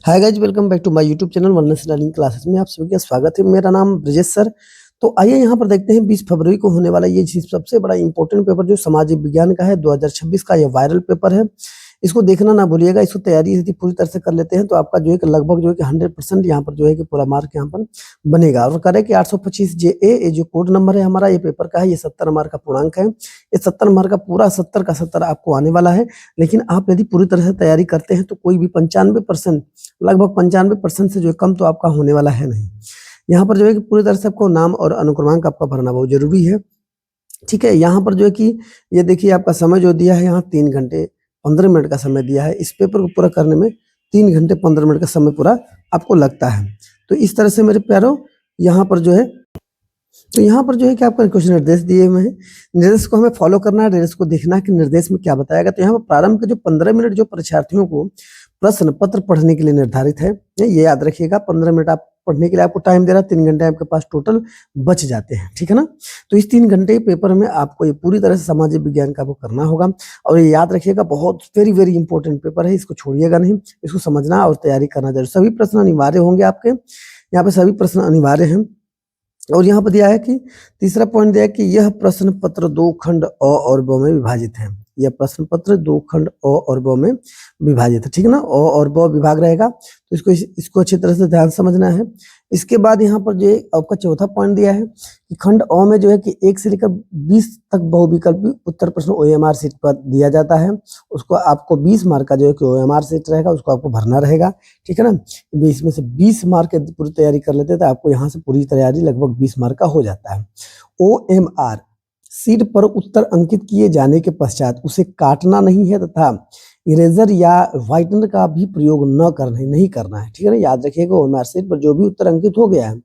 Hi guys, welcome back to my YouTube channel wellness learning classes में आप सभी का स्वागत है। मेरा नाम ब्रजेश सर। तो आइए यहाँ पर देखते हैं 20 फरवरी को होने वाला ये सबसे बड़ा इंपॉर्टेंट पेपर जो सामाजिक विज्ञान का है 2026 का। ये वायरल पेपर है, इसको देखना ना भूलिएगा। इसको तैयारी यदि पूरी तरह से कर लेते हैं तो आपका जो है कि लगभग जो है कि 100% यहाँ पर जो है कि पूरा मार्क यहाँ पर बनेगा। और करें कि 825 JA ये जो कोड नंबर है हमारा ये पेपर का है, ये 70 मार्क का पूर्णांक है। ये 70 मार्क का पूरा 70 का 70 आपको आने वाला है। लेकिन आप यदि पूरी तरह से तैयारी करते हैं तो कोई भी 95%, लगभग 95% से जो है कम तो आपका होने वाला है नहीं। यहाँ पर जो है कि पूरी तरह से आपको नाम और अनुक्रमांक आपका भरना बहुत जरूरी है। ठीक है, यहाँ पर जो है कि ये देखिए आपका समय जो दिया है यहाँ 3 घंटे 15 मिनट का समय दिया है। इस पेपर को पूरा करने में 3 घंटे 15 मिनट का समय पूरा आपको लगता है। तो इस तरह से मेरे प्यारों यहाँ पर जो है तो यहाँ पर जो है कि आपका कुछ निर्देश दिए हुए हैं। निर्देश को हमें फॉलो करना है, निर्देश को देखना है कि निर्देश में क्या बताया। तो यहाँ पर प्रारंभ के जो 15 मिनट जो परीक्षार्थियों को प्रश्न पत्र पढ़ने के लिए निर्धारित है, ये याद रखिएगा। 15 मिनट आप पढ़ने के लिए आपको टाइम दे रहा है, 3 घंटे आपके पास टोटल बच जाते हैं। ठीक है ना। तो इस 3 घंटे पेपर में आपको ये पूरी तरह से सामाजिक विज्ञान का आपको करना होगा। और ये याद रखिएगा, बहुत वेरी वेरी इंपॉर्टेंट पेपर है, इसको छोड़िएगा नहीं। इसको समझना और तैयारी करना जरूर। सभी प्रश्न अनिवार्य होंगे आपके यहाँ पे, सभी प्रश्न अनिवार्य हैं। और यहाँ पर दिया है कि तीसरा पॉइंट दिया है कि यह प्रश्न पत्र 2 खंड अ और ब में विभाजित है। यह प्रश्न पत्र 2 खंड अ और ब में विभाजित है। ठीक है ना, अ और ब विभाग रहेगा। तो इसको अच्छी तरह से ध्यान समझना है। इसके बाद यहाँ पर जो आपका चौथा पॉइंट दिया है कि खंड अ में जो है कि 1 से लेकर 20 तक बहुविकल्पी उत्तर प्रश्न OMR शीट पर दिया जाता है। उसको आपको 20 मार्क का जो है कि OMR शीट रहेगा, उसको आपको भरना रहेगा। ठीक है ना। इसमें से 20 मार्क यदि पूरी तैयारी कर लेते हैं तो आपको यहाँ से पूरी तैयारी लगभग 20 मार्क का हो जाता है। OMR शीट पर उत्तर अंकित किए जाने के पश्चात उसे काटना नहीं है तथा इरेजर या व्हाइटनर का भी प्रयोग नहीं करना है। ठीक है ना, याद रखिएगा। OMR शीट पर जो भी उत्तर अंकित हो गया है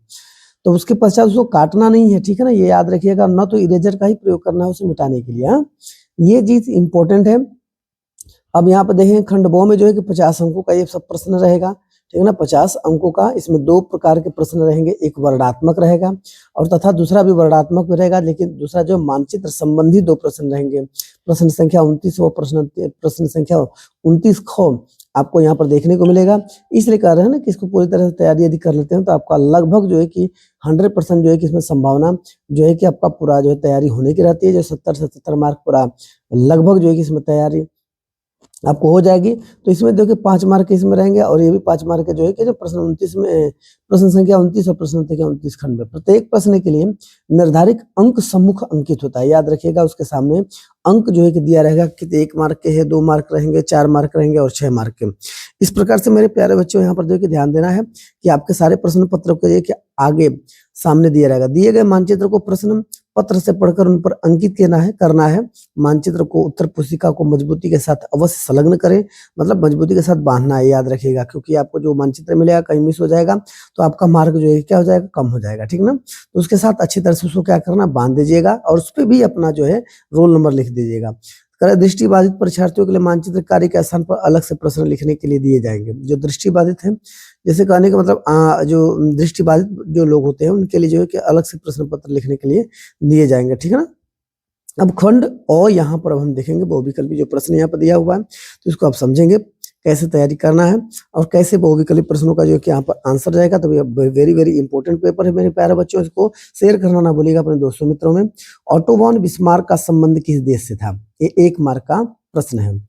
तो उसके पश्चात उसको काटना नहीं है। ठीक है ना, ये याद रखिएगा। न तो इरेजर का ही प्रयोग करना है उसे मिटाने के लिए। हाँ, ये चीज इंपॉर्टेंट है। अब यहाँ पर देखें खंड ब में जो है कि 50 अंकों का ये सब प्रश्न रहेगा। ठीक है ना, 50 अंकों का। इसमें 2 प्रकार के प्रश्न रहेंगे, एक वर्णात्मक रहेगा और तथा दूसरा भी वर्णात्मक भी रहेगा, लेकिन दूसरा जो मानचित्र संबंधी 2 प्रश्न रहेंगे। प्रश्न संख्या 29 व प्रश्न संख्या 29 ख आपको यहाँ पर देखने को मिलेगा। इसलिए कह रहे हैं ना कि इसको पूरी तरह से तैयारी यदि कर लेते हैं तो आपका लगभग जो है कि 100% जो है कि इसमें संभावना जो है कि आपका पूरा जो है तैयारी होने की रहती है। जो 70 से 70 मार्क पूरा लगभग जो है कि इसमें तैयारी आपको हो जाएगी। तो इसमें देखिए 5 मार्क इसमें रहेंगे और ये भी 5 मार्क जो है कि जो प्रश्न 29 में प्रश्न संख्या 29 और प्रश्न संख्या 29 खंड में प्रत्येक प्रश्न के लिए निर्धारित अंक सम्मुख अंकित होता है। याद रखिएगा, उसके सामने अंक जो है कि दिया रहेगा कि 1 मार्क के है, 2 मार्क रहेंगे, 4 मार्क रहेंगे और 6 मार्क के। इस प्रकार से मेरे प्यारे बच्चों यहाँ पर देखिए ध्यान देना है कि आपके सारे प्रश्न पत्र को देखिए आगे सामने दिया रहेगा। दिए गए मानचित्र को प्रश्न पत्र से पढ़कर उन पर अंकित करना है। मानचित्र को उत्तर पुस्तिका को मजबूती के साथ अवश्य संलग्न करें, मतलब मजबूती के साथ बांधना है। याद रखिएगा, क्योंकि आपको जो मानचित्र मिलेगा कहीं मिस हो जाएगा तो आपका मार्क जो है क्या हो जाएगा, कम हो जाएगा। ठीक ना। तो उसके साथ अच्छी तरह से उसको क्या करना, बांध दीजिएगा और उस पर भी अपना जो है रोल नंबर लिख दीजिएगा। दृष्टिबाधित परीक्षार्थियों के लिए मानचित्र कार्य के स्थान पर अलग से प्रश्न लिखने के लिए दिए जाएंगे। जो दृष्टिबाधित है, जैसे कहने का मतलब जो दृष्टिबाधित जो लोग होते हैं उनके लिए जो है कि अलग से प्रश्न पत्र लिखने के लिए दिए जाएंगे। ठीक है ना। अब खंड और यहाँ पर अब हम देखेंगे बहुविकल्पी जो प्रश्न यहाँ पर दिया हुआ है, तो इसको आप समझेंगे कैसे तैयारी करना है और कैसे बहुविकल्पी प्रश्नों का जो है कि यहाँ पर आंसर जाएगा। तो ये वेरी वेरी इंपॉर्टेंट पेपर है मेरे प्यारे बच्चों, इसको शेयर करना ना भूलिएगा अपने दोस्तों मित्रों में। ऑटो वॉन बिस्मार्क का संबंध किस देश से था? ये 1 मार्क का प्रश्न है।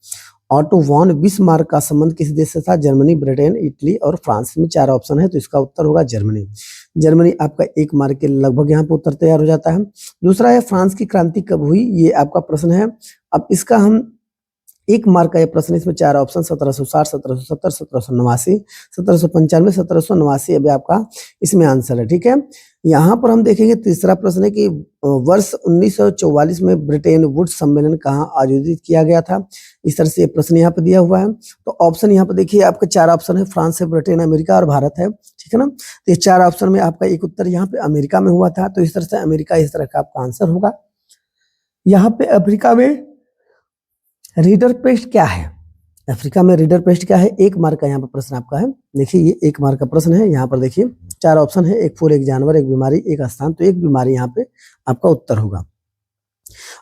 ऑटो वॉन बिस्मार्क का संबंध किस देश से था? जर्मनी, ब्रिटेन, इटली और फ्रांस में 4 ऑप्शन है, तो इसका उत्तर होगा जर्मनी। जर्मनी आपका 1 मार्क के लगभग यहाँ पे उत्तर तैयार हो जाता है। दूसरा है फ्रांस की क्रांति कब हुई? ये आपका प्रश्न है। अब इसका हम 1 मार्क का ये प्रश्न, इसमें 4 ऑप्शन 1760, 1770, 1789, 1795, 1789 अभी आपका इसमें आंसर है। ठीक है। यहाँ पर हम देखेंगे तीसरा प्रश्न है कि वर्ष 1944 में ब्रिटेन वुड्स सम्मेलन कहाँ आयोजित किया गया था? इस तरह से ये प्रश्न यहाँ पे दिया हुआ है। तो ऑप्शन यहाँ पे देखिए आपके 4 ऑप्शन है, फ्रांस है, ब्रिटेन, अमेरिका और भारत है। ठीक है ना। तो ये 4 ऑप्शन में आपका एक उत्तर यहाँ पे अमेरिका में हुआ था, तो इस तरह से अमेरिका इस तरह का आपका आंसर होगा। यहाँ पे अफ्रीका में रीडर पेस्ट क्या है? अफ्रीका में रीडर पेस्ट क्या है? 1 मार्क का यहाँ पर प्रश्न आपका है। देखिए ये 1 मार्क का प्रश्न है। यहाँ पर देखिए 4 ऑप्शन है, एक फूल, एक जानवर, एक बीमारी, एक स्थान। तो एक बीमारी यहाँ पे आपका उत्तर होगा।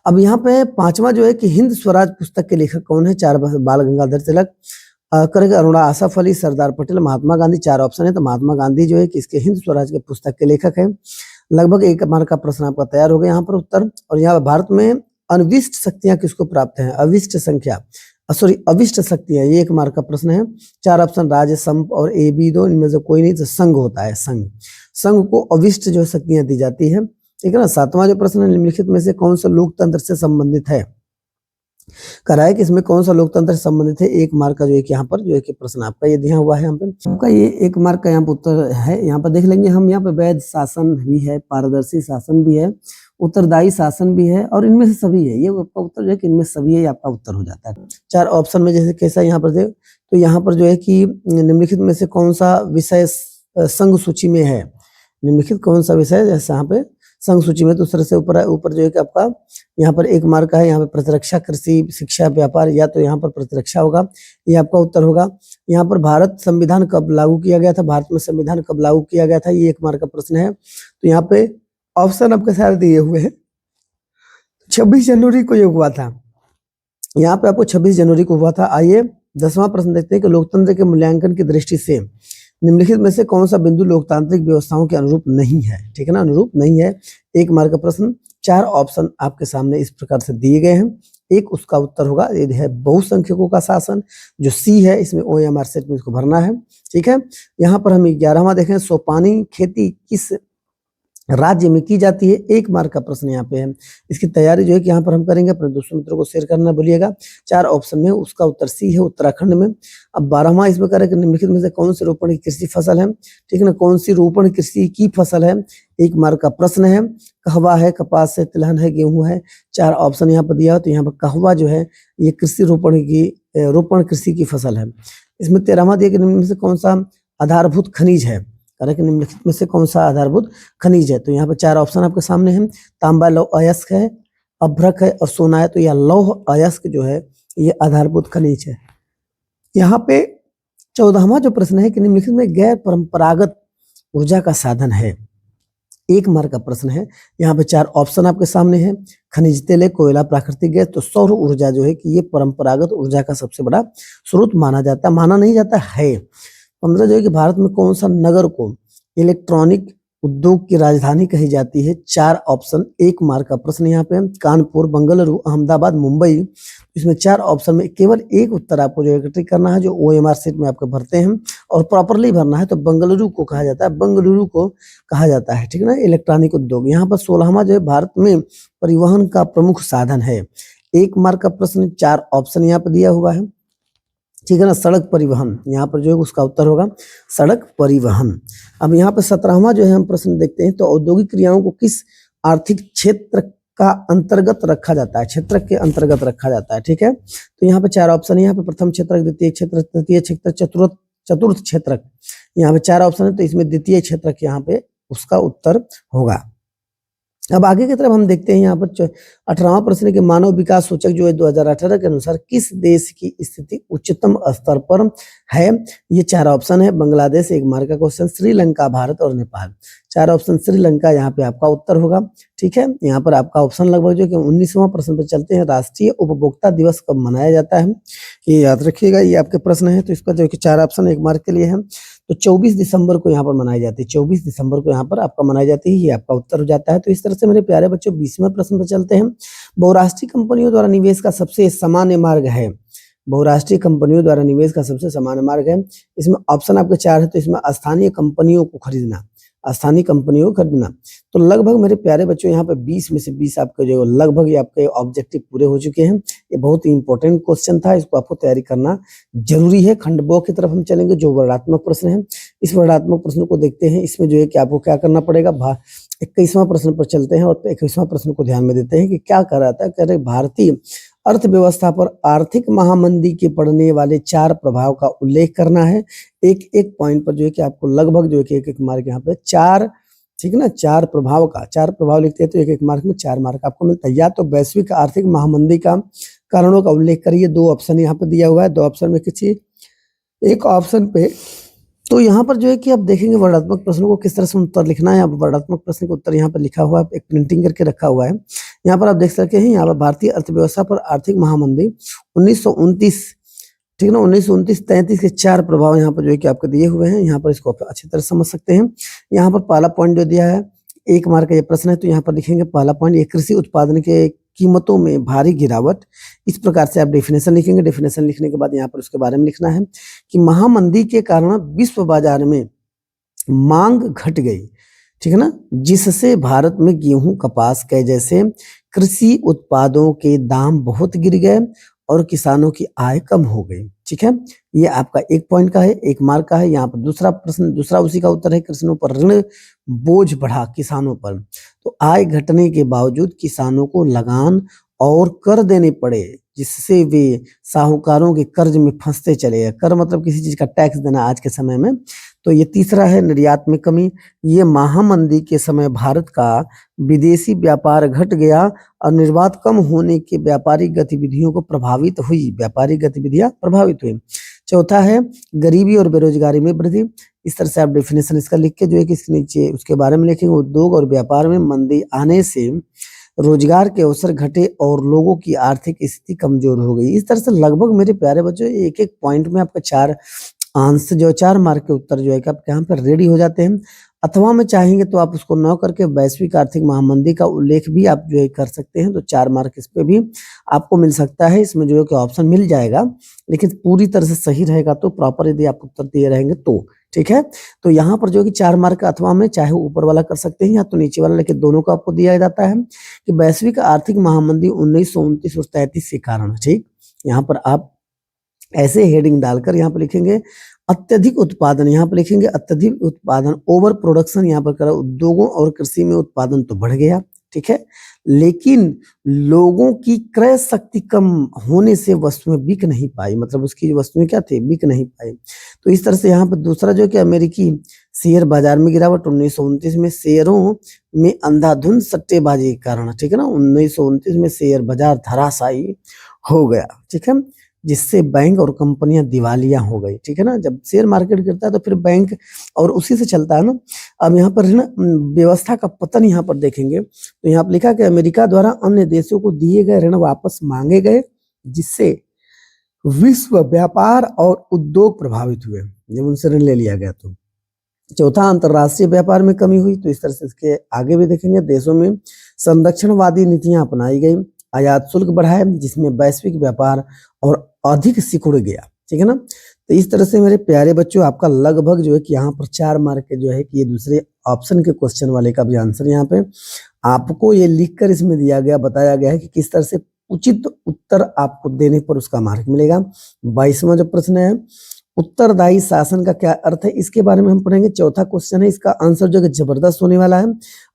अब यहाँ पे 5वां जो है कि हिंद स्वराज पुस्तक के लेखक कौन है? 4 बाल गंगाधर तिलक, करेंगे अरुणा आसफ अली, सरदार पटेल, महात्मा गांधी। 4 ऑप्शन है, तो महात्मा गांधी जो है कि इसके हिंद स्वराज के पुस्तक के लेखक हैं। लगभग 1 मार्क का प्रश्न आपका तैयार हो गया यहाँ पर उत्तर। और यहाँ भारत में अनविष्ट शक्तियां किसको प्राप्त हैं? अविष्ट संख्या, सॉरी अविष्ट शक्तियां, ये 1 मार्क का प्रश्न है। 4 ऑप्शन राज, संप और ए बी दो, इनमें से कोई नहीं, तो संघ होता है। संघ को अविष्ट जो शक्तियां दी जाती है, ठीक है ना। 7वां जो प्रश्न है, निम्नलिखित में से कौन सा लोकतंत्र से संबंधित है? करा है कि इसमें कौन सा लोकतंत्र से संबंधित है? 1 मार्क का जो है कि यहाँ पर जो है कि प्रश्न आपका ये दिया हुआ है यहाँ पे, आपका ये 1 मार्क का यहाँ पर उत्तर है। यहाँ पर देख लेंगे हम, यहाँ पे वैध शासन भी है, पारदर्शी शासन भी है, उत्तरदायी शासन भी है, और इनमें से सभी है। ये आपका उत्तर जो है कि इनमें सभी है, आपका उत्तर हो जाता है। 4 ऑप्शन में जैसे कैसा यहाँ पर दे, तो यहाँ पर जो है कि निम्नलिखित में से कौन सा विषय संघ सूची में है? निम्नलिखित कौन सा विषय जैसे यहाँ पे संघ सूची में, दूसरे से ऊपर जो है कि आपका यहाँ पर 1 मार्क का है। यहाँ पे प्रतिरक्षा, कृषि, शिक्षा, व्यापार, या तो यहाँ पर प्रतिरक्षा होगा, ये आपका उत्तर होगा। यहाँ पर भारत संविधान कब लागू किया गया था? भारत में संविधान कब लागू किया गया था? ये 1 मार्क का प्रश्न है। तो यहाँ पे ऑप्शन आपके सारे दिए हुए हैं। 26 जनवरी को ये हुआ था, यहाँ पे आपको 26 जनवरी को हुआ था। आइए 10वां प्रश्न देखते हैं कि लोकतंत्र के मूल्यांकन की दृष्टि से निम्नलिखित में से कौन सा बिंदु लोकतांत्रिक व्यवस्थाओं के अनुरूप नहीं है? ठीक है ना, अनुरूप नहीं है। 1 मार्क का प्रश्न। 4 ऑप्शन आपके सामने इस प्रकार से दिए गए हैं। एक उसका उत्तर होगा, ये है बहुसंख्यकों का शासन, जो सी है, इसमें OMR सेट में इसको भरना है। ठीक है, यहाँ पर हम 11वां देखें, सोपानी खेती किस राज्य में की जाती है? 1 मार्क का प्रश्न यहाँ पे है। इसकी तैयारी जो है कि यहाँ पर हम करेंगे, अपने दोस्तों मित्रों को शेयर करना भूलिएगा। 4 ऑप्शन में उसका उत्तर सी है, उत्तराखंड में। अब 12वां इसमें करें, निम्नलिखित में से कौन सी रोपण की कृषि फसल है? ठीक है ना, कौन सी रोपण कृषि की फसल है? 1 मार्क का प्रश्न है। कहवा है, कपास है, तिलहन है, गेहूं है। 4 ऑप्शन यहाँ पर दिया हो, तो यहाँ पर कहवा जो है ये कृषि रोपण कृषि की फसल है। इसमें 13वां दिया कि निम्न में से कौन सा आधारभूत खनिज है? कि निम्नलिखित में से कौन सा आधारभूत खनिज है? तो यहाँ पे 4 ऑप्शन आपके सामने हैं। तांबा, लौह अयस्क है, अभ्रक है और सोना है। तो यह लौह अयस्क जो है ये आधारभूत खनिज है। यहाँ पे 14वां जो प्रश्न है कि निम्नलिखित में गैर परंपरागत ऊर्जा का साधन है? 1 मार्क का प्रश्न है। यहाँ पे 4 ऑप्शन आपके सामने है। खनिज तेल है, कोयला, प्राकृतिक गैस। तो सौर ऊर्जा जो है कि ये परंपरागत ऊर्जा का सबसे बड़ा स्रोत माना जाता है, माना नहीं जाता है। 15 जो है कि भारत में कौन सा नगर को इलेक्ट्रॉनिक उद्योग की राजधानी कही जाती है? 4 ऑप्शन, 1 मार्क का प्रश्न यहाँ पे। कानपुर, बेंगलुरु, अहमदाबाद, मुंबई। इसमें 4 ऑप्शन में केवल एक उत्तर आपको जो टिक करना है, जो OMR सेट में आपको भरते हैं और प्रॉपरली भरना है। तो बेंगलुरु को कहा जाता है, बेंगलुरु को कहा जाता है, ठीक है ना, इलेक्ट्रॉनिक उद्योग। यहाँ पर 16वां जो है भारत में परिवहन का प्रमुख साधन है। 1 मार्क का प्रश्न, 4 ऑप्शन यहाँ पर दिया हुआ है, ठीक है ना। सड़क परिवहन, यहाँ पर जो है उसका उत्तर होगा सड़क परिवहन। अब यहाँ पे 17वां जो है हम प्रश्न देखते हैं, तो औद्योगिक क्रियाओं को किस आर्थिक क्षेत्र का अंतर्गत रखा जाता है? क्षेत्र के अंतर्गत रखा जाता है, ठीक है। तो यहाँ पे 4 ऑप्शन है। यहाँ पे प्रथम क्षेत्र, द्वितीय क्षेत्र, तृतीय क्षेत्र, चतुर्थ क्षेत्र। यहाँ पे 4 ऑप्शन है, तो इसमें द्वितीय क्षेत्र यहाँ पे उसका उत्तर होगा। अब आगे की तरफ हम देखते हैं, यहाँ पर 18वां प्रश्न के मानव विकास सूचक जो है 2018 के अनुसार किस देश की स्थिति उच्चतम स्तर पर है? ये 4 ऑप्शन है। बांग्लादेश 1 मार्क का क्वेश्चन, श्रीलंका, भारत और नेपाल। 4 ऑप्शन श्रीलंका यहाँ पे आपका उत्तर होगा, ठीक है। यहाँ पर आपका ऑप्शन लगभग जो कि 19वां प्रश्न पर चलते हैं। राष्ट्रीय उपभोक्ता दिवस कब मनाया जाता है? ये याद रखिएगा, ये आपके प्रश्न है। तो इसका जो कि 4 ऑप्शन 1 मार्क के लिए है। तो 24 दिसंबर को यहाँ पर मनाई जाती है, 24 दिसंबर को यहाँ पर आपका मनाई जाती है, ये आपका उत्तर हो जाता है। तो इस तरह से मेरे प्यारे बच्चों 20वें प्रश्न पर चलते हैं। बहुराष्ट्रीय कंपनियों द्वारा निवेश का सबसे सामान्य मार्ग है? बहुराष्ट्रीय कंपनियों द्वारा निवेश का सबसे सामान्य मार्ग है। इसमें ऑप्शन आपके 4 है। तो इसमें स्थानीय कंपनियों को खरीदना, स्थानीय कंपनियों को खरीदना। तो लगभग मेरे प्यारे बच्चों यहाँ पे 20 में से 20 आपके जो लगभग ये आपके ऑब्जेक्टिव पूरे हो चुके हैं। ये बहुत ही इंपॉर्टेंट क्वेश्चन था, इसको आपको तैयारी करना जरूरी है। खंड ब की तरफ हम चलेंगे, जो वर्णनात्मक प्रश्न है। इस वर्णनात्मक प्रश्न को देखते हैं। इसमें जो है कि आपको क्या करना पड़ेगा, 21वां प्रश्न पर चलते हैं और 21वां प्रश्न को ध्यान में देते हैं कि क्या कर रहा था। कह रहे भारतीय अर्थव्यवस्था पर आर्थिक महामंदी के पड़ने वाले 4 प्रभाव का उल्लेख करना है। एक एक पॉइंट पर जो है कि आपको लगभग जो है कि एक मार्क यहाँ पे 4, ठीक है ना, 4 प्रभाव लिखते हैं तो एक मार्क में 4 मार्क आपको मिलता है। या तो वैश्विक आर्थिक महामंदी का कारणों का उल्लेख करिए, 2 ऑप्शन यहाँ पे दिया हुआ है। 2 ऑप्शन में किसी एक ऑप्शन पे, तो यहाँ पर जो है कि आप देखेंगे वर्णनात्मक प्रश्नों को किस तरह से उत्तर लिखना है। अब वर्णनात्मक प्रश्न का उत्तर यहाँ पर लिखा हुआ है, एक प्रिंटिंग करके रखा हुआ है। यहाँ पर आप देख सकते हैं, यहाँ पर भारतीय अर्थव्यवस्था पर आर्थिक महामंदी 1929 ठीक है ना। 1929-33 के 4 प्रभाव यहाँ पर जो है कि आपको दिए हुए हैं, यहाँ पर इसको आप अच्छी तरह समझ सकते हैं। यहाँ पर पहला पॉइंट जो दिया है, 1 मार्क का ये प्रश्न है, तो यहाँ पर लिखेंगे पहला पॉइंट, ये कृषि उत्पादन के कीमतों में भारी गिरावट। इस प्रकार से आप डेफिनेशन लिखेंगे। डेफिनेशन लिखने के बाद यहाँ पर उसके बारे में लिखना है कि महामंदी के कारण विश्व बाजार में मांग घट गई, ठीक है ना, जिससे भारत में गेहूं, कपास के जैसे कृषि उत्पादों के दाम बहुत गिर गए और किसानों की आय कम हो गई। ठीक है, ये आपका 1 पॉइंट का है, 1 मार्क का है। यहाँ पर दूसरा प्रश्न, दूसरा उसी का उत्तर है, किसानों पर ऋण बोझ बढ़ा किसानों पर, तो आय घटने के बावजूद किसानों को लगान और कर देने पड़े, जिससे वे साहूकारों के कर्ज में फंसते चले गए। कर मतलब किसी चीज का टैक्स देना आज के समय में। तो ये तीसरा है, निर्यात में कमी। ये महामंदी के समय भारत का विदेशी व्यापार घट गया और निर्यात कम होने के व्यापारिक गतिविधियों को प्रभावित हुई, व्यापारिक गतिविधियां प्रभावित हुई। चौथा है, गरीबी और बेरोजगारी में वृद्धि। इस तरह से आप डेफिनेशन इसका लिख के जो है कि इसके नीचे उसके बारे में लिखेंगे। उद्योग और व्यापार में मंदी आने से रोजगार के अवसर घटे और लोगों की आर्थिक स्थिति कमजोर हो गई। इस तरह से लगभग मेरे प्यारे बच्चों, एक एक पॉइंट में आपका 4 आंसर जो 4 मार्क के उत्तर जो है कि आपके यहाँ पर रेडी हो जाते हैं। अथवा में चाहेंगे तो आप उसको न करके वैश्विक आर्थिक महामंदी का उल्लेख भी आप जो है कर सकते हैं, तो 4 मार्क इस पे भी आपको मिल सकता है। इसमें जो है कि ऑप्शन मिल जाएगा, लेकिन पूरी तरह से सही रहेगा तो, प्रॉपर यदि आप उत्तर दिए रहेंगे तो। ठीक है, तो यहाँ पर जो है कि 4 मार्क का अथवा में चाहे ऊपर वाला कर सकते हैं या तो नीचे वाला, लेकिन दोनों को आपको दिया जाता है कि वैश्विक आर्थिक महामंदी 1929 और 33 के कारण। ठीक, यहाँ पर आप ऐसे हेडिंग डालकर यहाँ पर लिखेंगे अत्यधिक उत्पादन, यहाँ पर लिखेंगे अत्यधिक उत्पादन, ओवर प्रोडक्शन यहाँ पर करा, उद्योगों और कृषि में उत्पादन तो बढ़ गया, ठीक है, लेकिन लोगों की क्रय शक्ति कम होने से वस्तुएं बिक नहीं पाई, मतलब उसकी वस्तुएं क्या थी, बिक नहीं पाई। तो इस तरह से यहाँ पर दूसरा जो कि अमेरिकी शेयर बाजार में गिरावट 1929 में, शेयरों में अंधाधुंध सट्टेबाजी के कारण, ठीक है ना, 1929 में शेयर बाजार धराशायी हो गया, ठीक है, जिससे बैंक और कंपनियां दिवालिया हो गई। ठीक है ना, जब शेयर मार्केट गिरता है तो फिर बैंक और उसी से चलता है ना। अब यहाँ पर ऋण व्यवस्था का पतन यहाँ पर देखेंगे तो यहाँ पर लिखा कि अमेरिका द्वारा अन्य देशों को दिए गए ऋण वापस मांगे गए, जिससे विश्व व्यापार और उद्योग प्रभावित हुए जब उनसे ऋण ले लिया गया तो। चौथा, अंतरराष्ट्रीय व्यापार में कमी हुई। तो इस तरह से इसके आगे भी देखेंगे, देशों में संरक्षणवादी नीतियां अपनाई गई, आयात शुल्क बढ़ाए, जिसमें वैश्विक व्यापार और अधिक सिकुड़ गया। ठीक है ना, तो इस तरह से मेरे प्यारे बच्चों आपका लगभग जो है कि यहाँ पर 4 मार्क के जो है कि ये दूसरे ऑप्शन के क्वेश्चन वाले का भी आंसर यहाँ पे आपको ये लिखकर इसमें दिया गया, बताया गया है कि किस तरह से उचित उत्तर आपको देने पर उसका मार्क मिलेगा। 22वां जो प्रश्न है, उत्तरदायी शासन का क्या अर्थ है, इसके बारे में हम पढ़ेंगे। चौथा क्वेश्चन है, इसका आंसर जो है जबरदस्त होने वाला है।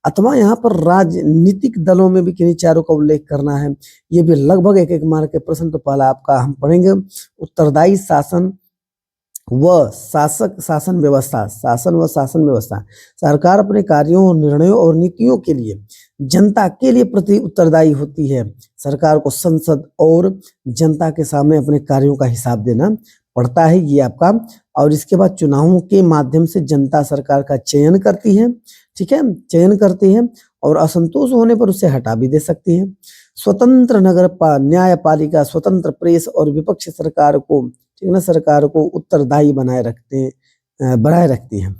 अथवा यहाँ पर राजनीतिक दलों में भी किन्हीं चारों का उल्लेख करना है, ये भी लगभग 1-1 मार्क के प्रश्न। तो पहला आपका हम पढ़ेंगे उत्तरदायी शासन व शासन व्यवस्था। शासन व शासन व्यवस्था, सरकार अपने कार्यों, निर्णयों और नीतियों के लिए जनता के लिए प्रति उत्तरदायी होती है। सरकार को संसद और जनता के सामने अपने कार्यों का हिसाब देना पड़ता है, ये आपका। और इसके बाद चुनावों के माध्यम से जनता सरकार का चयन करती है, ठीक है, चयन करती है और असंतोष होने पर उसे हटा भी दे सकती है। स्वतंत्र न्यायपालिका, स्वतंत्र प्रेस और विपक्ष सरकार को, ठीक है ना, सरकार को उत्तरदायी बनाए रखती है।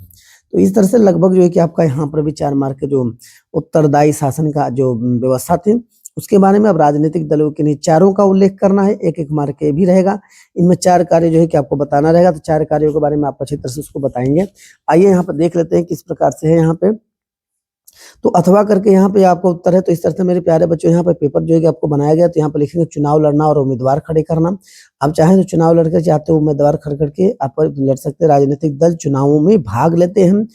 तो इस तरह से लगभग जो है कि आपका यहाँ पर भी 4 मार्क के जो उत्तरदायी शासन का जो व्यवस्था थी उसके बारे में। अब राजनीतिक दलों के चारों का उल्लेख करना है, 1-1 मार्क के भी रहेगा। इनमें 4 कार्य जो है कि आपको बताना रहेगा, तो 4 कार्यों के बारे में आप अच्छी तरह से उसको बताएंगे। आइए यहाँ पर देख लेते हैं किस प्रकार से है यहाँ पे। तो अथवा करके यहाँ पे आपका उत्तर है। तो इस तरह से मेरे प्यारे बच्चों यहाँ पे पेपर जो है कि आपको बनाया गया, तो यहाँ पे लिखेंगे चुनाव लड़ना और उम्मीदवार खड़े करना। आप चाहें तो चुनाव लड़कर, चाहते हो उम्मीदवार खड़े करके आप लड़ सकते हैं। राजनीतिक दल चुनावों में भाग लेते हैं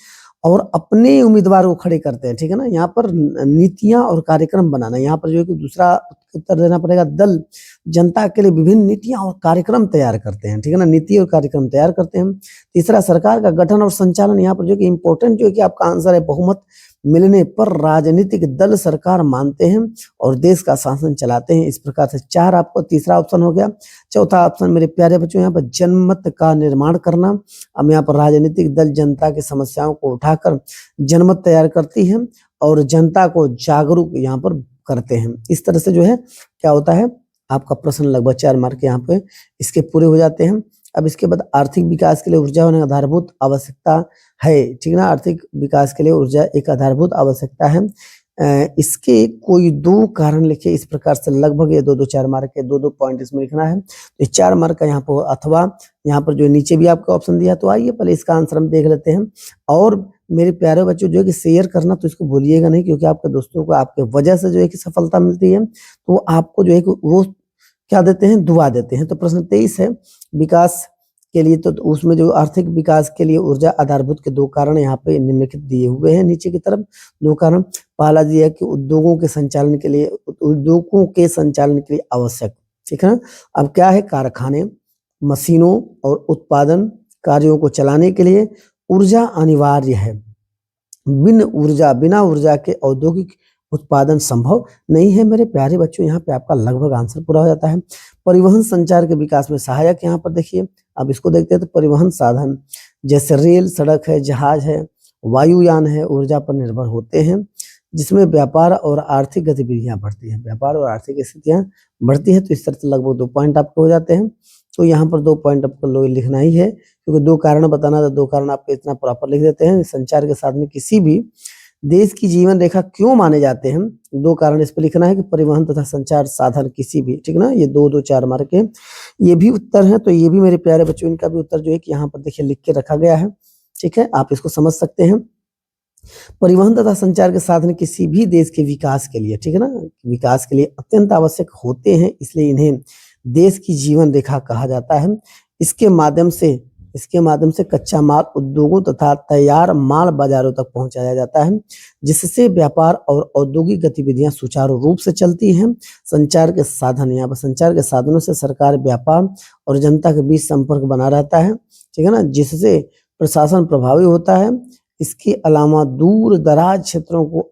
और अपने उम्मीदवार को खड़े करते हैं, ठीक है ना। यहाँ पर नीतियां और कार्यक्रम बनाना, यहाँ पर जो है कि दूसरा उत्तर देना पड़ेगा। दल जनता के लिए विभिन्न नीतियां और कार्यक्रम तैयार करते हैं, ठीक है ना, नीति और कार्यक्रम तैयार करते हैं। तीसरा, सरकार का गठन और संचालन, यहाँ पर जो कि इंपॉर्टेंट जो है कि आपका आंसर है, बहुमत मिलने पर राजनीतिक दल सरकार मानते हैं और देश का शासन चलाते हैं। इस प्रकार से 4 आपको तीसरा ऑप्शन हो गया। चौथा ऑप्शन मेरे प्यारे बच्चों यहाँ पर जनमत का निर्माण करना। अब यहाँ पर राजनीतिक दल जनता की समस्याओं को उठाकर जनमत तैयार करती है और जनता को जागरूक यहाँ पर करते हैं। इस तरह से जो है क्या होता है, आपका प्रश्न लगभग 4 मार्क यहाँ पे इसके पूरे हो जाते हैं। अब इसके बाद आर्थिक विकास के लिए ऊर्जा होना आधारभूत आवश्यकता है, ठीक है ना। आर्थिक विकास के लिए ऊर्जा एक आधारभूत आवश्यकता है। इसके कोई 2 कारण लिखे इस प्रकार से, लगभग ये 2-2 4 मार्क के 2-2 पॉइंट इसमें लिखना है। तो 4 मार्क का यहाँ पर, अथवा यहाँ पर जो नीचे भी आपका ऑप्शन दिया, तो आइए पहले इसका आंसर हम देख लेते हैं। और मेरे प्यारे बच्चों जो है कि शेयर करना तो इसको भूलिएगा नहीं, क्योंकि आपके दोस्तों को आपके वजह से जो है कि सफलता मिलती है, तो आपको जो है कि वो क्या देते हैं, दुआ देते हैं। तो प्रश्न 23 है विकास के लिए, तो उसमें जो आर्थिक विकास के लिए ऊर्जा आधारभूत के 2 कारण यहाँ पे निम्नलिखित दिए हुए हैं नीचे की तरफ। 2 कारण, पहला दिया कि उद्योगों के संचालन के लिए आवश्यक, ठीक है ना। अब क्या है, कारखाने, मशीनों और उत्पादन कार्यों को चलाने के लिए ऊर्जा अनिवार्य है। बिना ऊर्जा के औद्योगिक उत्पादन संभव नहीं है। मेरे प्यारे बच्चों, यहाँ पे आपका लगभग आंसर पूरा हो जाता है। परिवहन संचार के विकास में सहायक, यहाँ पर देखिए, अब इसको देखते हैं तो परिवहन साधन जैसे रेल, सड़क है, जहाज है, वायुयान है, ऊर्जा पर निर्भर होते हैं, जिसमें व्यापार और आर्थिक गतिविधियां बढ़ती हैं। व्यापार और आर्थिक स्थितियां बढ़ती है, तो इस तरह से लगभग 2 पॉइंट आपको हो जाते हैं। तो यहाँ पर 2 पॉइंट आपको लिखना ही है, क्योंकि 2 कारण बताना, तो 2 कारण आपको इतना प्रॉपर लिख देते हैं। संचार के साधन किसी भी देश की जीवन रेखा क्यों माने जाते हैं, 2 कारण इस पर लिखना है कि परिवहन तथा संचार साधन किसी भी, ठीक ना। ये 2-2 4 मार्क के ये भी उत्तर है। तो ये भी मेरे प्यारे बच्चों, इनका भी उत्तर जो है कि यहाँ पर देखिए लिख के रखा गया है, ठीक है, आप इसको समझ सकते हैं। परिवहन तथा संचार के साधन किसी भी देश के विकास के लिए, ठीक है ना, विकास के लिए अत्यंत आवश्यक होते हैं, इसलिए इन्हें देश की जीवन रेखा कहा जाता है। इसके माध्यम से कच्चा माल उद्योगों तथा तैयार माल बाजारों तक पहुंचाया जाता है, जिससे व्यापार और औद्योगिक गतिविधियां सुचारू रूप से चलती हैं। संचार के साधन, यहाँ पर संचार के साधनों से सरकार, व्यापार और जनता के बीच संपर्क बना रहता है, ठीक है ना, जिससे प्रशासन प्रभावी होता है। इसके अलावा दूर दराज क्षेत्रों को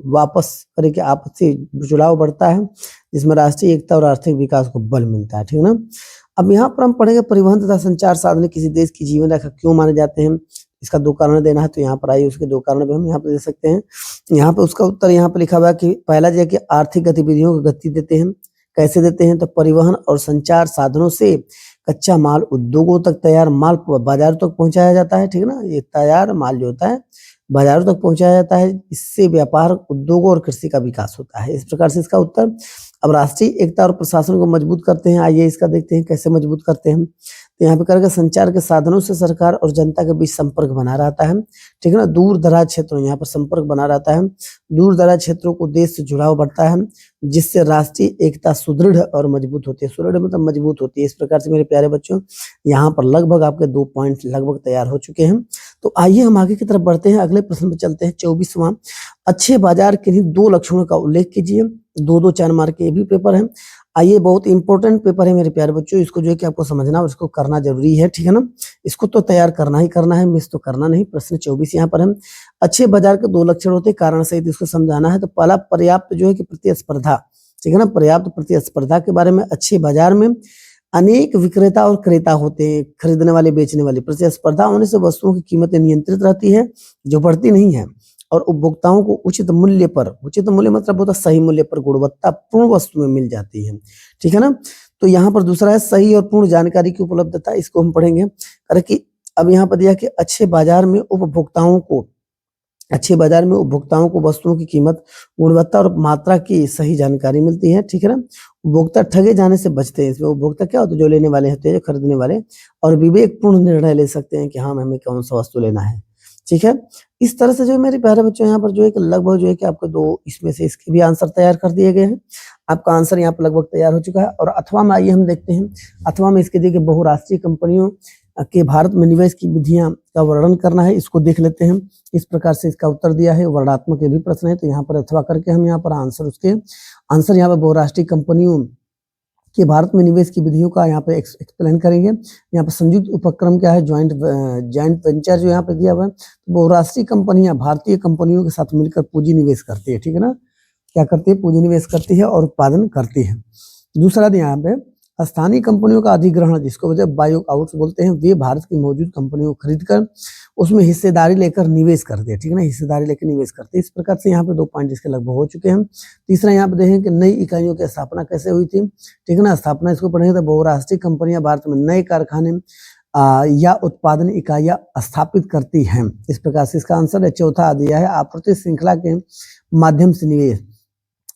वापस करके आपसी जुड़ाव बढ़ता है, जिसमें राष्ट्रीय एकता और आर्थिक विकास को बल मिलता है, ठीक है ना। अब यहाँ पर हम पढ़ेंगे परिवहन तथा संचार साधन किसी देश की जीवन रेखा क्यों माने जाते हैं। इसका 2 कारण देना है, तो यहाँ पर आइए उसके 2 कारण भी हम यहाँ पर दे सकते हैं। यहाँ पे उसका उत्तर यहाँ पे लिखा हुआ है कि पहला जो है कि आर्थिक गतिविधियों को गति देते हैं। कैसे देते हैं, तो परिवहन और संचार साधनों से कच्चा माल उद्योगों तक, तैयार माल बाजारों तक पहुंचाया जाता है, ठीक है ना। ये तैयार माल जो होता है बाजारों तक पहुंचाया जाता है, इससे व्यापार, उद्योगों और कृषि का विकास होता है। इस प्रकार से इसका उत्तर। अब राष्ट्रीय एकता और प्रशासन को मजबूत करते हैं, आइए इसका देखते हैं कैसे मजबूत करते हैं। तो यहाँ पे करेगा संचार के साधनों से सरकार और जनता के बीच संपर्क बना रहता है, ठीक है ना। दूर दराज क्षेत्रों, यहाँ पर संपर्क बना रहता है, दूर दराज क्षेत्रों को देश से जुड़ाव बढ़ता है, जिससे राष्ट्रीय एकता सुदृढ़ और मजबूत होती है। सुदृढ़ मतलब मजबूत होती है। इस प्रकार से मेरे प्यारे बच्चों, यहाँ पर लगभग आपके 2 पॉइंट लगभग तैयार हो चुके हैं। तो आइए हम आगे की तरफ बढ़ते हैं, अगले प्रश्न पे चलते हैं। 24वां, अच्छे बाजार के 2 लक्षणों का उल्लेख कीजिए। 2-2 4 मार्क के ये भी पेपर है। आइए, बहुत इंपॉर्टेंट पेपर है मेरे प्यारे बच्चों, इसको जो है कि आपको समझना और इसको करना जरूरी है, ठीक है ना। इसको तो तैयार करना ही करना है, मिस तो करना नहीं। प्रश्न 24 यहाँ पर है। अच्छे बाजार के 2 लक्षण होते हैं, कारण सहित इसको समझाना है। तो पहला, पर्याप्त जो है कि प्रतिस्पर्धा, ठीक है ना, पर्याप्त प्रतिस्पर्धा के बारे में। अच्छे बाजार में अनेक विक्रेता और क्रेता होते हैं, खरीदने वाले बेचने वाले। प्रतिस्पर्धा होने से वस्तुओं की कीमतें नियंत्रित रहती है, जो बढ़ती नहीं है, और उपभोक्ताओं को उचित मूल्य मतलब होता है सही मूल्य पर गुणवत्तापूर्ण वस्तुएं मिल जाती हैं, ठीक है ना। तो यहाँ पर दूसरा है सही और पूर्ण जानकारी की उपलब्धता, इसको हम पढ़ेंगे। अरे कि अब यहाँ पर दिया कि अच्छे बाजार में उपभोक्ताओं को वस्तुओं की कीमत, गुणवत्ता और मात्रा की सही जानकारी मिलती है, ठीक है ना। उपभोक्ता ठगे जाने से बचते हैं। इसमें उपभोक्ता क्या होते हैं, जो लेने वाले होते हैं, जो खरीदने वाले, और विवेकपूर्ण निर्णय ले सकते हैं कि हाँ, हमें कौन सा वस्तु लेना है, ठीक है। इस तरह से जो है मेरे प्यारे बच्चों, यहाँ पर जो है कि लगभग जो है कि आपको 2 इसमें से इसके भी आंसर तैयार कर दिए गए हैं। आपका आंसर यहाँ पर लगभग तैयार हो चुका है। और अथवा में आइए हम देखते हैं। अथवा में इसके देखिए बहुराष्ट्रीय कंपनियों के भारत में निवेश की विधियां का वर्णन करना है, इसको देख लेते हैं। इस प्रकार से इसका उत्तर दिया है, वर्णनात्मक के भी प्रश्न है। तो यहाँ पर अथवा करके हम यहाँ पर आंसर यहाँ पर बहुराष्ट्रीय कंपनियों कि भारत में निवेश की विधियों का यहाँ पे एक्सप्लेन करेंगे। यहाँ पर संयुक्त उपक्रम क्या है, ज्वाइंट वेंचर जो यहाँ पे दिया हुआ है। तो बहुराष्ट्रीय कंपनियां भारतीय कंपनियों के साथ मिलकर पूंजी निवेश करती है, ठीक है ना। क्या करती है, पूंजी निवेश करती है और उत्पादन करती है। दूसरा यहाँ पे स्थानीय कंपनियों का अधिग्रहण, जिसको वजह बायकआउट्स बोलते हैं, वे भारत की मौजूद कंपनियों को खरीदकर उसमें हिस्सेदारी लेकर निवेश करते हैं, ठीक है ना, हिस्सेदारी लेकर निवेश करते हैं। इस प्रकार से यहाँ पे 2 पॉइंट इसके लगभग हो चुके हैं। तीसरा यहाँ पे देखें कि नई इकाइयों की स्थापना कैसे हुई थी, ठीक है ना, स्थापना इसको पढ़ेंगे तो बहुराष्ट्रीय कंपनियां भारत में नए कारखाने या उत्पादन इकाइयां स्थापित करती हैं। इस प्रकार से इसका आंसर है चौथा दिया है, आपूर्ति श्रृंखला के माध्यम से निवेश।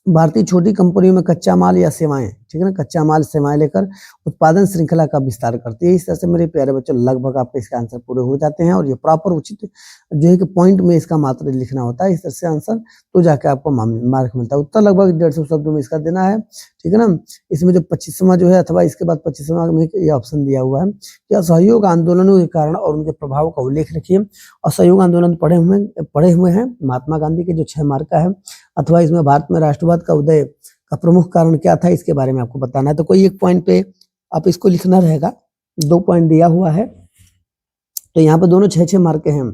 भारतीय छोटी कंपनियों में कच्चा माल या सेवाएं, ठीक है ना, कच्चा माल सेवाएं लेकर उत्पादन श्रृंखला का विस्तार करती है। इस तरह से मेरे प्यारे बच्चों लगभग आपके इसके आंसर पूरे हो जाते हैं और ये प्रॉपर उचित जो है कि पॉइंट में इसका मात्र लिखना होता है। इस तरह से आंसर तो जाके आपको मार्क मिलता है। उत्तर लगभग 150 शब्दों में इसका देना है, ठीक है ना। इसमें जो 25वां जो है अथवा इसके बाद 25वां में ये ऑप्शन दिया हुआ है कि असहयोग आंदोलनों के कारण और उनके प्रभाव का उल्लेख लिखिए। असहयोग आंदोलन पढ़े हुए हैं महात्मा गांधी के जो 6 मार्क का है, अथवा इसमें भारत में राष्ट्रवाद का उदय का प्रमुख कारण क्या था, इसके बारे में आपको बताना है। तो कोई एक पॉइंट पे आप इसको लिखना रहेगा, 2 पॉइंट दिया हुआ है, तो यहाँ पे दोनों 6-6 मार्क के हैं,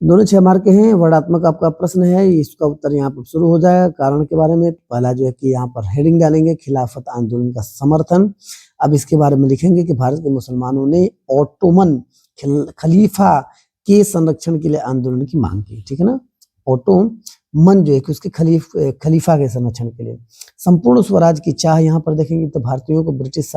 दोनों 6 मार्क के हैं। वर्णात्मक आपका प्रश्न है, इसका उत्तर यहाँ पर शुरू हो जाएगा। कारण के बारे में पहला जो है कि यहाँ पर हेडिंग डालेंगे खिलाफत आंदोलन का समर्थन। अब इसके बारे में लिखेंगे कि भारत के मुसलमानों ने ओटोमन खलीफा के संरक्षण के लिए आंदोलन की मांग की, ठीक है ना। ओटोमन जो है कि उसके खलीफा के संरक्षण के लिए। संपूर्ण स्वराज की चाह यहाँ पर देखेंगे तो भारतीयों को ब्रिटिश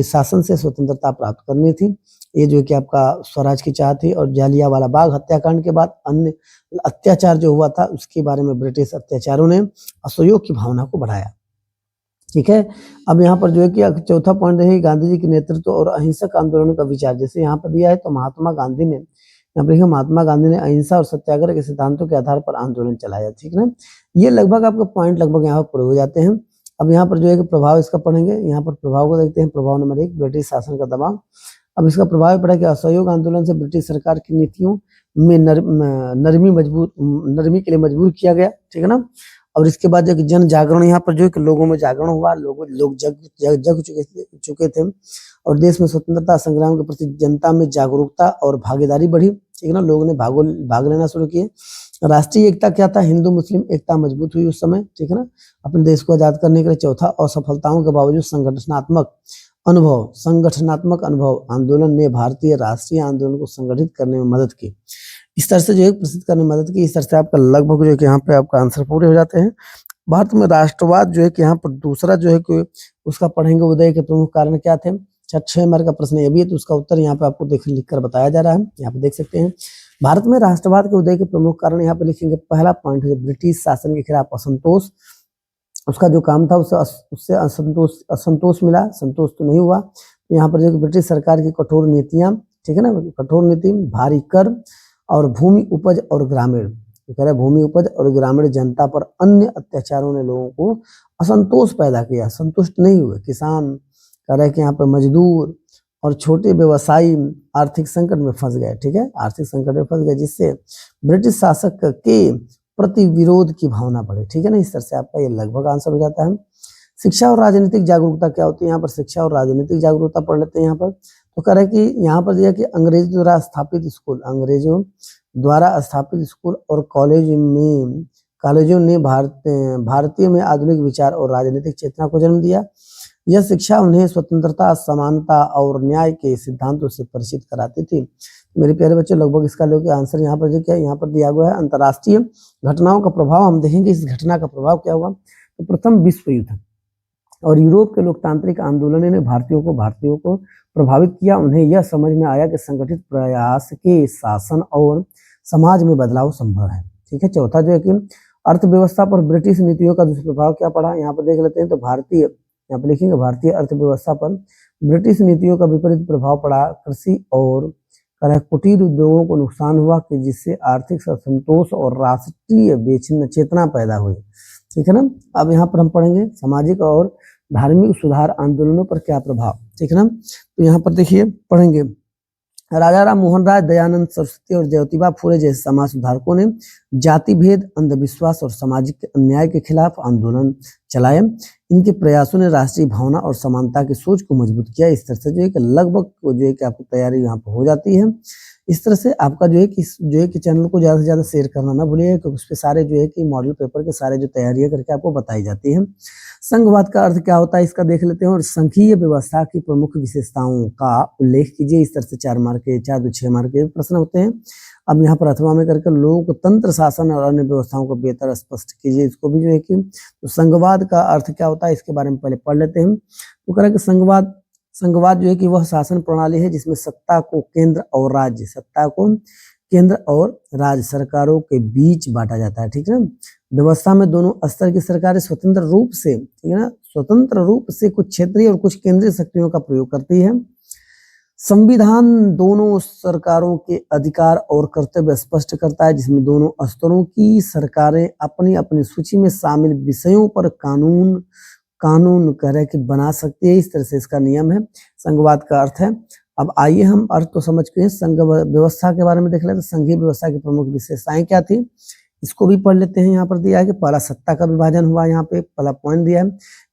शासन से स्वतंत्रता प्राप्त करनी थी। ये जो है कि आपका स्वराज की चाह थी। और जालियांवाला बाग हत्याकांड के बाद अन्य अत्याचार जो हुआ था उसके बारे में ब्रिटिश अत्याचारों ने असहयोग की भावना को बढ़ाया, ठीक है। अब यहाँ पर जो है कि चौथा पॉइंट है गांधी जी के नेतृत्व और अहिंसक आंदोलन का विचार। जैसे यहाँ पर दिया है तो महात्मा गांधी ने अहिंसा और सत्याग्रह के सिद्धांतों के आधार पर आंदोलन चलाया, ठीक है ना। ये लगभग आपका पॉइंट लगभग यहाँ पर पूरे हो जाते हैं। अब यहाँ पर जो है कि प्रभाव इसका पढ़ेंगे, यहाँ पर प्रभाव को देखते हैं। प्रभाव नंबर 1 ब्रिटिश शासन का दबाव। अब इसका प्रभाव पड़ा कि असहयोग आंदोलन से ब्रिटिश सरकार की नीतियों में नरमी के लिए मजबूर किया गया, ठीक है ना। और इसके बाद जो जन जागरण, यहाँ पर जो है कि लोगों में जागरण हुआ, लोग जग चुके थे और देश में स्वतंत्रता संग्राम के प्रति जनता में जागरूकता और भागीदारी बढ़ी, ठीक है ना। लोगों ने भाग लेना शुरू किए। राष्ट्रीय एकता क्या था, हिंदू मुस्लिम एकता मजबूत हुई उस समय, ठीक है ना, अपने देश को आजाद करने के लिए। चौथा, असफलताओं के बावजूद संगठनात्मक अनुभव आंदोलन ने भारतीय राष्ट्रीय आंदोलन को संगठित करने में मदद की। इस तरह से जो है प्रसिद्ध करने में मदद की। इस तरह से आपका लगभग जो है कि यहाँ पे आपका आंसर पूरे हो जाते हैं। भारत में राष्ट्रवाद जो है कि यहाँ पर दूसरा जो है कि उसका पढ़ेंगे, उदय के प्रमुख कारण क्या थे। 6 मार्क का प्रश्न ये भी है, तो उसका उत्तर यहाँ पे आपको लिखकर बताया जा रहा है, यहाँ पे देख सकते हैं। भारत में राष्ट्रवाद के उदय के प्रमुख कारण यहाँ पे लिखेंगे। पहला पॉइंट है ब्रिटिश शासन के खिलाफ असंतोष। उसका जो काम था उससे असंतोष मिला, संतोष तो नहीं हुआ। तो यहाँ पर जो ब्रिटिश सरकार की कठोर नीतियां, ठीक है ना, कठोर नीति, भारी कर और भूमि उपज और ग्रामीण जनता पर अन्य अत्याचारों ने लोगों को असंतोष पैदा किया, संतुष्ट नहीं हुए। किसान कह रहे कि यहाँ पर मजदूर और छोटे व्यवसायी आर्थिक संकट में फंस गए, ठीक है, आर्थिक संकट में फंस गए, जिससे ब्रिटिश शासक के प्रति विरोध की भावना बढ़े, ठीक है ना। इस तरह से आपका ये लगभग आंसर हो जाता है। शिक्षा और राजनीतिक जागरूकता क्या होती है, यहाँ पर शिक्षा और राजनीतिक जागरूकता पढ़ लेते हैं। यहाँ पर तो कह रहे कि यहाँ पर दिया कि अंग्रेजों द्वारा स्थापित स्कूल और कॉलेजों ने भारतीय में आधुनिक विचार और राजनीतिक चेतना को जन्म दिया। यह शिक्षा उन्हें स्वतंत्रता, समानता और न्याय के सिद्धांतों से परिचित कराती थी। मेरे प्यारे बच्चों लगभग इसका लोग आंसर यहाँ पर जो क्या यहाँ पर दिया हुआ है। अंतर्राष्ट्रीय घटनाओं का प्रभाव हम देखेंगे। इस घटना का प्रभाव क्या हुआ, तो प्रथम विश्व युद्ध और यूरोप के लोकतांत्रिक आंदोलन ने भारतीयों को प्रभावित किया। उन्हें यह समझ में आया कि संगठित प्रयास के शासन और समाज में बदलाव संभव है, ठीक है। चौथा जो है कि अर्थव्यवस्था पर ब्रिटिश नीतियों का दुष्प्रभाव क्या पड़ा, यहाँ पर देख लेते हैं। तो यहाँ पर लिखेंगे भारतीय अर्थव्यवस्था पर ब्रिटिश नीतियों का विपरीत प्रभाव पड़ा। कृषि और कुटीर उद्योगों को नुकसान हुआ कि जिससे आर्थिक असंतोष और राष्ट्रीय चेतना पैदा हुई, ठीक है ना। अब यहाँ पर हम पढ़ेंगे सामाजिक और धार्मिक सुधार आंदोलनों पर क्या प्रभाव, ठीक है ना। तो यहाँ पर देखिए पढ़ेंगे राजा राम मोहन राय, दयानंद सरस्वती और ज्योतिबा फुले जैसे समाज सुधारकों ने जाति भेद, अंधविश्वास और सामाजिक अन्याय के खिलाफ आंदोलन चलाए। इनके प्रयासों ने राष्ट्रीय भावना और समानता की सोच को मजबूत किया। इस तरह से जो है कि लगभग जो है कि आपको तैयारी यहाँ पर हो जाती है। इस तरह से आपका जो है कि चैनल को ज़्यादा से ज़्यादा शेयर करना ना भूलिएगा, क्योंकि उस पे सारे जो है कि मॉडल पेपर के सारे जो तैयारियाँ करके आपको बताई जाती हैं। संघवाद का अर्थ क्या होता है इसका देख लेते हैं, और संघीय व्यवस्था की प्रमुख विशेषताओं का उल्लेख कीजिए। इस तरह से 4 मार्क के 4 2 6 मार्क के प्रश्न होते हैं। अब यहाँ पर अथवा में करके लोकतंत्र शासन और अन्य व्यवस्थाओं को बेहतर स्पष्ट कीजिए। इसको भी जो है कि तो संघवाद का अर्थ क्या होता है इसके बारे में पहले पढ़ लेते हैं। तो कह रहा है कि संघवाद जो है कि वह शासन प्रणाली है जिसमें सत्ता को केंद्र और राज्य सरकारों के बीच बांटा जाता है, ठीक है ना। व्यवस्था में दोनों स्तर की सरकारें स्वतंत्र रूप से, ठीक है ना, स्वतंत्र रूप से कुछ क्षेत्रीय और कुछ केंद्रीय शक्तियों का प्रयोग करती है। संविधान दोनों सरकारों के अधिकार और कर्तव्य स्पष्ट करता है, जिसमें दोनों स्तरों की सरकारें अपनी अपनी सूची में शामिल विषयों पर कानून कह कि बना सकती है। इस तरह से इसका नियम है। संघवाद का अर्थ है। अब आइए हम अर्थ तो समझ के संघ व्यवस्था के बारे में देख लेते हैं। संघीय व्यवस्था की प्रमुख विशेषताएं क्या थी इसको भी पढ़ लेते हैं। यहाँ पर दिया है कि पहला सत्ता का विभाजन हुआ, यहाँ पे पहला पॉइंट दिया है।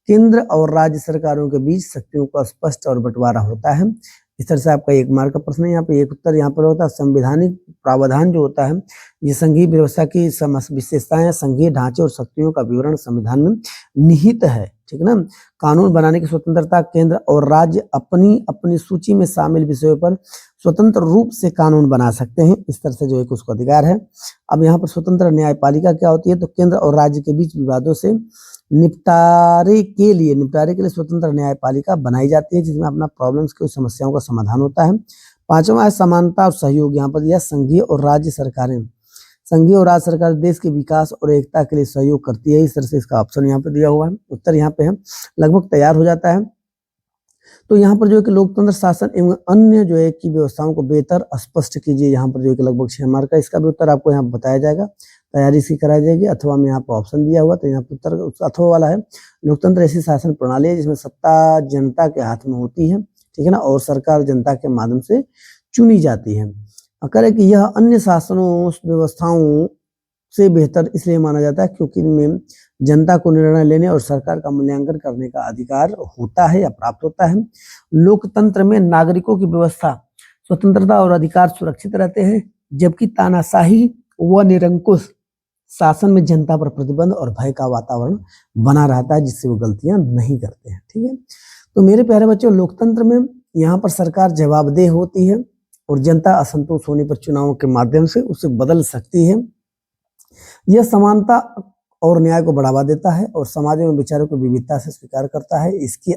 केंद्र और राज्य सरकारों के बीच शक्तियों का स्पष्ट और बंटवारा होता है। इस तरह से आपका 1 मार्क का प्रश्न है। यहाँ पे एक उत्तर यहाँ पर होता है। संवैधानिक प्रावधान जो होता है ये संघीय व्यवस्था की विशेषताएं, संघीय ढांचे और शक्तियों का विवरण संविधान में निहित है, ठीक है ना। कानून बनाने की स्वतंत्रता, केंद्र और राज्य अपनी अपनी सूची में शामिल विषयों पर स्वतंत्र रूप से कानून बना सकते हैं। इस तरह से जो है उसको अधिकार है। अब यहाँ पर स्वतंत्र न्यायपालिका क्या होती है, तो केंद्र और राज्य के बीच विवादों से निपटारे के लिए स्वतंत्र न्यायपालिका बनाई जाती है, जिसमें अपना प्रॉब्लम्स की समस्याओं का समाधान होता है। 5वां है समानता और सहयोग। यहाँ पर दिया संघीय और राज्य सरकार देश के विकास और एकता के लिए सहयोग करती है। इस तरह से इसका ऑप्शन यहाँ पे दिया हुआ है, उत्तर यहाँ पे है, लगभग तैयार हो जाता है। तो यहाँ पर जो है कि लोकतंत्र शासन एवं अन्य जो है कि व्यवस्थाओं को बेहतर स्पष्ट कीजिए। यहाँ पर जो है कि लगभग 6 मार्क का इसका भी उत्तर आपको यहाँ बताया जाएगा, तैयारी इसकी कराई जाएगी। अथवा में यहाँ पर ऑप्शन दिया हुआ, तो यहाँ पर उत्तर अथवा वाला है। लोकतंत्र ऐसी शासन प्रणाली है जिसमें सत्ता जनता के हाथ में होती है, ठीक है ना, और सरकार जनता के माध्यम से चुनी जाती है। करें कि यह अन्य शासनों व्यवस्थाओं से बेहतर इसलिए माना जाता है क्योंकि इनमें जनता को निर्णय लेने और सरकार का मूल्यांकन करने का अधिकार होता है या प्राप्त होता है। लोकतंत्र में नागरिकों की व्यवस्था, स्वतंत्रता और अधिकार सुरक्षित रहते हैं, जबकि तानाशाही व निरंकुश शासन में जनता पर प्रतिबंध और भय का वातावरण बना रहता है, जिससे वो गलतियां नहीं करते हैं, ठीक है। तो मेरे प्यारे बच्चों, लोकतंत्र में यहाँ पर सरकार जवाबदेह होती है और जनता असंतोष होने पर चुनावों के माध्यम से उसे बदल सकती है। यह समानता और न्याय को बढ़ावा देता है और समाज में विचारों को विविधता से स्वीकार करता है। इसके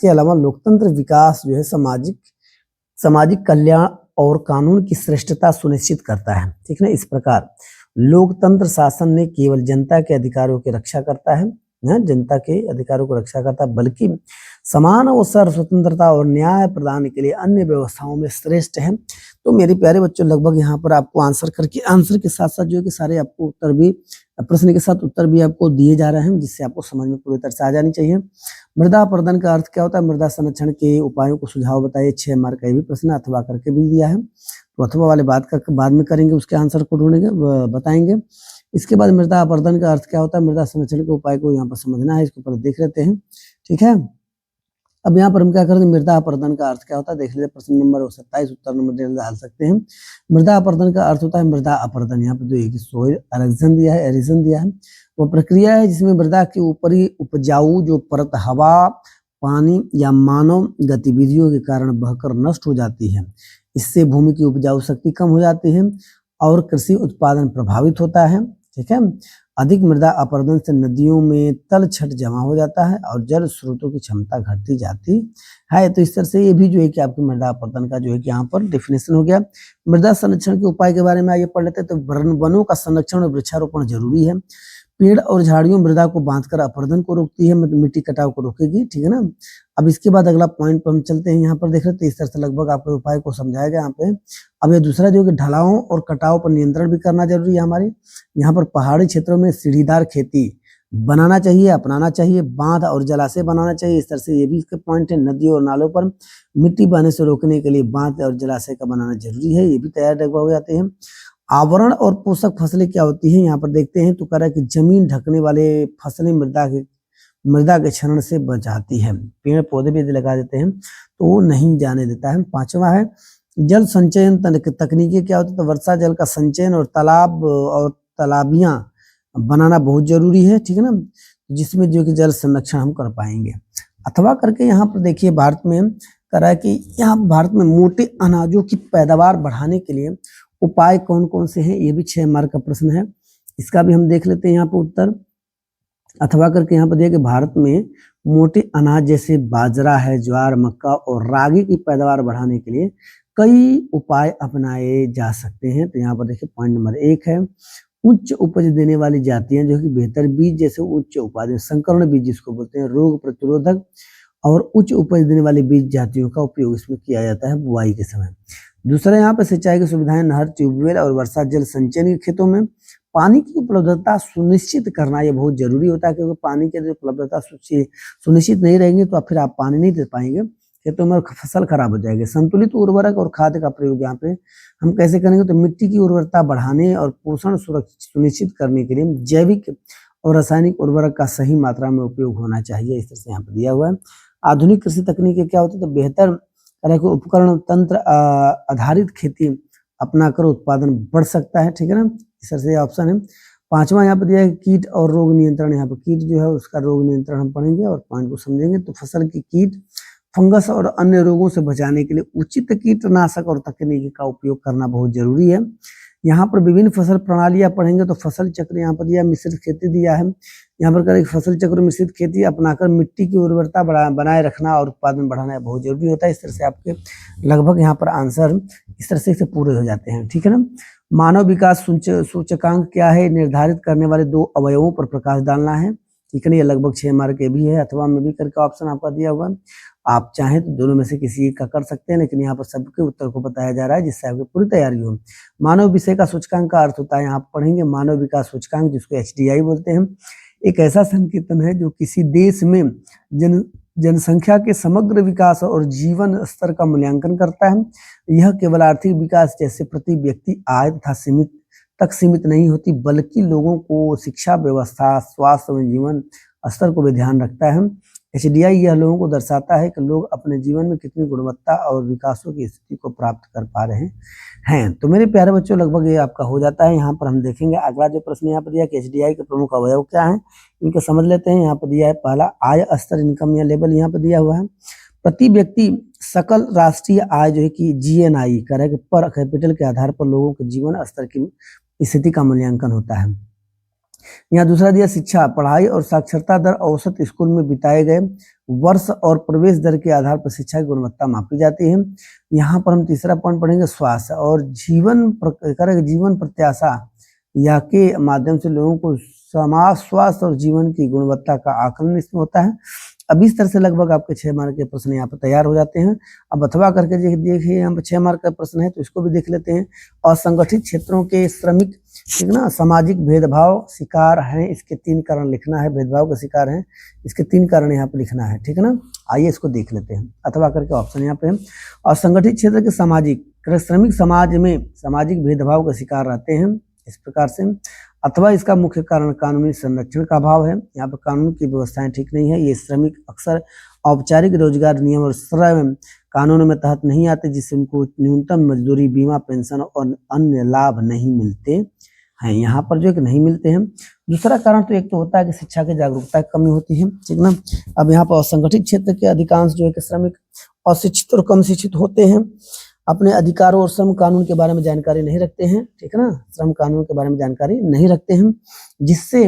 अलावा लोकतंत्र विकास जो है सामाजिक कल्याण और कानून की श्रेष्ठता सुनिश्चित करता है, ठीक है ना। इस प्रकार लोकतंत्र शासन ने केवल जनता के अधिकारों की रक्षा करता है, जनता के अधिकारों को रक्षा करता है, बल्कि समान अवसर, स्वतंत्रता और न्याय प्रदान के लिए अन्य व्यवस्थाओं में श्रेष्ठ है। तो मेरे प्यारे बच्चों, लगभग यहाँ पर आपको आंसर के साथ साथ जो है कि सारे आपको उत्तर भी, प्रश्न के साथ उत्तर भी आपको दिए जा रहे हैं, जिससे आपको समझ में पूरी तरह से आ जानी चाहिए। मृदा अपरदन का अर्थ क्या होता है, मृदा संरक्षण के उपायों को सुझाव बताइए। 6 मार्क का ये भी प्रश्न अथवा करके भी दिया है, तो अथवा वाले बात का बाद में करेंगे, उसके आंसर को ढूंढेंगे, बताएंगे। इसके बाद मृदा अपरदन का अर्थ क्या होता है, मृदा संरक्षण के उपाय को यहाँ पर समझना है, इसको पहले देख लेते हैं, ठीक है। अब यहाँ पर हम क्या करते हैं, मृदा अपरदन का अर्थ क्या होता है देख लेते हैं। प्रश्न नंबर 27 उत्तर नंबर डाल सकते हैं। मृदा अपरदन का अर्थ होता है मृदा अपरदन, यहाँ पे जो सोइल एरोजन दिया है, वो प्रक्रिया है जिसमें मृदा के ऊपरी उपजाऊ जो परत हवा, पानी या मानव गतिविधियों के कारण बहकर नष्ट हो जाती है। इससे भूमि की उपजाऊ शक्ति कम हो जाती है और कृषि उत्पादन प्रभावित होता है, ठीक है। अधिक मृदा अपरदन से नदियों में तलछट जमा हो जाता है और जल स्रोतों की क्षमता घटती जाती है। तो इस तरह से ये भी जो है कि आपकी मृदा अपरदन का जो है कि यहाँ पर डेफिनेशन हो गया। मृदा संरक्षण के उपाय के बारे में आइए पढ़ लेते हैं। तो वनों का संरक्षण और वृक्षारोपण जरूरी है। पेड़ और झाड़ियों मृदा को बांधकर अपरदन को रोकती है, मिट्टी कटाव को रोकेगी, ठीक है ना। अब इसके बाद अगला पॉइंट पर हम चलते हैं, यहाँ पर देख रहे थे इस तरह से लगभग आपको उपाय को समझाया गया यहाँ पे। अब ये दूसरा जो कि ढलाओं और कटाव पर नियंत्रण भी करना जरूरी है हमारी। यहाँ पर पहाड़ी क्षेत्रों में सीढ़ीदार खेती बनाना चाहिए, अपनाना चाहिए, बांध और जलाशय बनाना चाहिए। इस तरह से ये भी इसके पॉइंट है। नदियों और नालों पर मिट्टी बहने से रोकने के लिए बांध और जलाशय का बनाना जरूरी है, ये भी तैयार लगभग हो जाते हैं। आवरण और पोषक फसलें क्या होती हैं यहाँ पर देखते हैं। तो कह रहा है कि जमीन ढकने वाले फसलें मृदा के मृदा के क्षरण से बचाती है। पेड़ पौधे भी यदि लगा देते हैं तो वो नहीं जाने देता है। 5वां है जल संचयन तकनीकी क्या होती है, तो वर्षा जल का संचयन और तालाब और तालाबियां बनाना बहुत जरूरी है, ठीक है ना, जिसमें जो कि जल संरक्षण हम कर पाएंगे। अथवा करके यहाँ पर देखिए भारत में करा है कि यहाँ भारत में मोटे अनाजों की पैदावार बढ़ाने के लिए उपाय कौन कौन से हैं, ये भी 6 मार्क का प्रश्न है। इसका भी हम देख लेते हैं यहाँ पर उत्तर। अथवा करके यहाँ पर देखिए भारत में मोटे अनाज जैसे बाजरा है, ज्वार, मक्का और रागी की पैदावार बढ़ाने के लिए कई उपाय अपनाए जा सकते हैं। तो यहाँ पर देखिए पॉइंट नंबर 1 है उच्च उपज देने वाली जातियां जो कि बेहतर बीज जैसे उच्च उत्पादन संकरण बीज जिसको बोलते हैं, रोग प्रतिरोधक और उच्च उपज देने वाली बीज जातियों का उपयोग इसमें किया जाता है बुआई के समय। दूसरा यहाँ पर सिंचाई की सुविधाएं, नहर, ट्यूबवेल और वर्षा जल संचयन के खेतों में पानी की उपलब्धता सुनिश्चित करना ये बहुत जरूरी होता है, क्योंकि पानी की उपलब्धता सुनिश्चित नहीं रहेंगे तो फिर आप पानी नहीं दे पाएंगे, खेतों में फसल खराब हो जाएगी। संतुलित उर्वरक और खाद का प्रयोग यहाँ पे हम कैसे करेंगे, तो मिट्टी की उर्वरता बढ़ाने और पोषण सुनिश्चित करने के लिए जैविक और रासायनिक उर्वरक का सही मात्रा में उपयोग होना चाहिए। इस तरह से यहाँ पर दिया हुआ है। आधुनिक कृषि तकनीक क्या होती है, तो बेहतर तरह के उपकरण तंत्र आधारित खेती अपना कर उत्पादन बढ़ सकता है, ठीक है ना। इस तरह से ऑप्शन है। 5वां यहाँ पर दिया है कीट और रोग नियंत्रण। यहाँ पर कीट जो है उसका रोग नियंत्रण हम पढ़ेंगे और पॉइंट को समझेंगे। तो फसल की कीट, फंगस और अन्य रोगों से बचाने के लिए उचित कीटनाशक और तकनीकी का उपयोग करना बहुत जरूरी है। यहाँ पर विभिन्न फसल प्रणालियां पढ़ेंगे। तो फसल चक्र यहाँ पर दिया, मिश्रित खेती दिया है। यहाँ पर करें फसल चक्र मिश्रित खेती अपनाकर मिट्टी की उर्वरता बनाए रखना और उत्पादन बढ़ाना बहुत जरूरी होता है। इस तरह से आपके लगभग यहाँ पर आंसर इस तरह से पूरे हो जाते हैं, ठीक है ना। मानव विकास सूचकांक क्या है, निर्धारित करने वाले 2 अवयवों पर प्रकाश डालना है, ठीक है ना। ये लगभग 6 मार्क के भी है। अथवा में भी करके ऑप्शन आपका दिया हुआ, आप चाहें तो दोनों में से किसी एक का कर सकते हैं, लेकिन यहाँ पर सबके उत्तर को बताया जा रहा है जिससे आपकी पूरी तैयारी हो। मानव विषय का सूचकांक का अर्थ होता है, यहाँ पढ़ेंगे मानव विकास सूचकांक जिसको HDI बोलते हैं, एक ऐसा संकेतन है जो किसी देश में जनसंख्या के समग्र विकास और जीवन स्तर का मूल्यांकन करता है। यह केवल आर्थिक विकास जैसे प्रति व्यक्ति आय तथा सीमित नहीं होती, बल्कि लोगों को शिक्षा व्यवस्था, स्वास्थ्य और जीवन स्तर को भी ध्यान रखता है। HDI यह लोगों को दर्शाता है कि लोग अपने जीवन में कितनी गुणवत्ता और विकासों की स्थिति को प्राप्त कर पा रहे हैं। तो मेरे प्यारे बच्चों लगभग ये आपका हो जाता है। यहाँ पर हम देखेंगे अगला जो प्रश्न यहाँ पर दिया कि HDI के प्रमुख अवयव क्या हैं, इनको समझ लेते हैं। यहाँ पर दिया है पहला आय स्तर, इनकम या लेवल यहाँ पर दिया हुआ है। प्रति व्यक्ति सकल राष्ट्रीय आय जो है कि GNI करेक्ट पर कैपिटल के आधार पर लोगों के जीवन स्तर की स्थिति का मूल्यांकन होता है। यहाँ दूसरा दिया शिक्षा, पढ़ाई और साक्षरता दर औसत स्कूल में बिताए गए वर्ष और प्रवेश दर के आधार पर शिक्षा की गुणवत्ता मापी जाती है। यहाँ पर हम तीसरा पॉइंट पढ़ेंगे स्वास्थ्य और जीवन प्रत्याशा या के माध्यम से लोगों को समाज स्वास्थ्य और जीवन की गुणवत्ता का आकलन इसमें होता है। अब इस तरह से लगभग आपके 6 मार्क के प्रश्न यहाँ पर तैयार हो जाते हैं। अब अथवा करके देखिए यहाँ पर 6 मार्क का प्रश्न है तो इसको भी देख लेते हैं। असंगठित क्षेत्रों के श्रमिक, ठीक ना, सामाजिक भेदभाव शिकार हैं, इसके 3 कारण लिखना है। भेदभाव का शिकार हैं, इसके 3 कारण यहाँ पे लिखना है, ठीक है ना। आइए इसको देख लेते हैं। अथवा करके ऑप्शन यहाँ पे है। असंगठित क्षेत्र के श्रमिक समाज में सामाजिक भेदभाव का शिकार रहते हैं इस प्रकार से। अथवा इसका मुख्य कारण कानूनी संरक्षण का अभाव है, यहाँ पर कानून की व्यवस्थाएं ठीक नहीं है। ये श्रमिक अक्सर औपचारिक रोजगार नियम और श्रम कानून में तहत नहीं आते, जिससे उनको न्यूनतम मजदूरी, बीमा, पेंशन और अन्य लाभ नहीं मिलते हैं। यहाँ पर जो है कि नहीं मिलते हैं। दूसरा कारण तो एक तो होता है कि शिक्षा की जागरूकता की कमी होती है, ठीक ना। अब यहाँ पर असंगठित क्षेत्र के अधिकांश जो है कि श्रमिक अशिक्षित और कम शिक्षित होते हैं, अपने अधिकारों और श्रम कानून के बारे में जानकारी नहीं रखते हैं, ठीक है ना। श्रम कानून के बारे में जानकारी नहीं रखते हैं, जिससे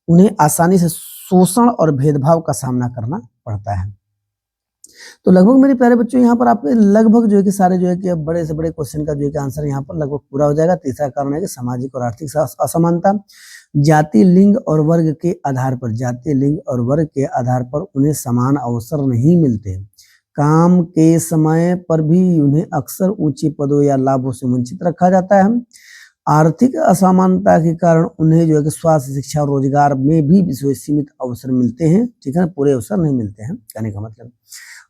उन्हें आसानी से शोषण और भेदभाव का सामना करना पड़ता है। तो लगभग मेरे प्यारे बच्चों यहाँ पर आपके लगभग जो है कि सारे जो है कि बड़े से बड़े क्वेश्चन का जो है कि आंसर यहाँ पर लगभग पूरा हो जाएगा। तीसरा कारण है कि सामाजिक और आर्थिक असमानता, जाति, लिंग और वर्ग के आधार पर उन्हें समान अवसर नहीं मिलते। काम के समय पर भी उन्हें अक्सर ऊंचे पदों या लाभों से वंचित रखा जाता है। आर्थिक असमानता के कारण उन्हें जो है कि स्वास्थ्य, शिक्षा और रोजगार में भी सीमित अवसर मिलते हैं, ठीक है ना, पूरे अवसर नहीं मिलते हैं, कहने का मतलब।